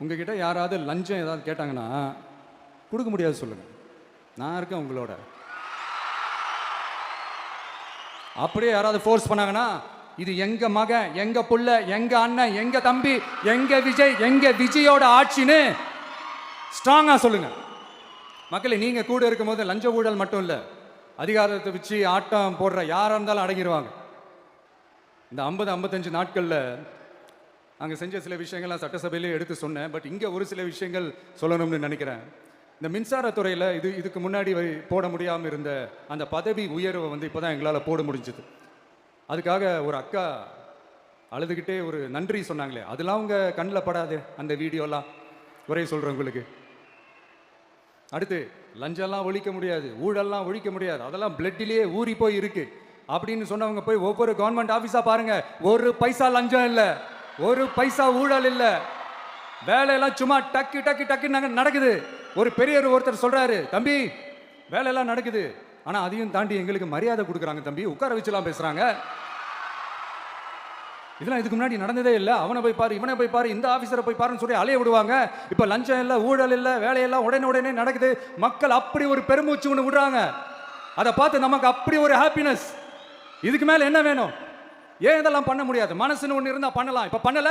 உங்ககிட்ட யாராவது லஞ்சம் ஏதாவது கேட்டாங்கன்னா கொடுக்க முடியாது சொல்லுங்க. நான் இருக்கேன் உங்களோட. அப்படியே யாராவது ஃபோர்ஸ் பண்ணாங்கன்னா இது எங்க மகன், எங்க புள்ள, எங்க அண்ணன், எங்க தம்பி, எங்க விஜய், எங்க விஜயோட ஆட்சின்னு ஸ்ட்ராங்கா சொல்லுங்க. மக்களே, நீங்க கூட இருக்கும் போது லஞ்ச ஊழல் மட்டும் இல்ல, அதிகாரத்தை வச்சு ஆட்டம் போடுற யாரா இருந்தாலும் அடங்கிடுவாங்க. இந்த 50-55 நாட்கள்ல அங்க செஞ்ச சில விஷயங்கள்லாம் சட்டசபையிலே எடுத்து சொன்னேன். பட் இங்க ஒரு சில விஷயங்கள் சொல்லணும்னு நினைக்கிறேன். இந்த மின்சாரத்துறையில் இதுக்கு முன்னாடி போட முடியாமல் இருந்த அந்த பதவி உயர்வை இப்போதான் எங்களால் போட முடிஞ்சது. அதுக்காக ஒரு அக்கா அழுதுகிட்டே ஒரு நன்றி சொன்னாங்களே, அதெல்லாம் உங்க கண்ணில் படாது அந்த வீடியோலாம். ஒரே சொல்கிறேன் உங்களுக்கு. அடுத்து, லஞ்சம்லாம் ஒழிக்க முடியாது, ஊழல்லாம் ஒழிக்க முடியாது, அதெல்லாம் பிளட்டிலேயே ஊறி போய் இருக்கு அப்படின்னு சொன்னவங்க போய் ஒவ்வொரு கவர்மெண்ட் ஆஃபீஸாக பாருங்க. ஒரு பைசா லஞ்சம் இல்லை, ஒரு பைசா ஊழல் இல்லை, வேலையெல்லாம் சும்மா டக்கு டக்கு டக்கு நடக்குது. ஒரு பெரியவர் ஒருத்தர் சொல்றாரு, தம்பி வேலையெல்லாம் நடக்குது, ஆனா அதையும் தாண்டி எங்களுக்கு மரியாதை கொடுக்குறாங்க தம்பி, உட்கார வச்சுலாம் பேசுறாங்க. இதெல்லாம் இதுக்கு முன்னாடி நடந்ததே இல்லை. அவனை போய் பாரு, இவனை போய் பாரு, இந்த ஆபீசரை போய் பாருன்னு சொல்லி அலைய விடுவாங்க. இப்ப லஞ்சம் இல்லை, ஊழல் இல்லை, வேலையெல்லாம் உடனே நடக்குது. மக்கள் அப்படி ஒரு பெருமூச்சு ஒன்று விடுறாங்க. அதை பார்த்து நமக்கு அப்படி ஒரு ஹாப்பினஸ். இதுக்கு மேல என்ன வேணும்? ஏன் இதெல்லாம் பண்ண முடியாது? மனசுன்னு ஒன்று இருந்தா பண்ணலாம். இப்ப பண்ணல.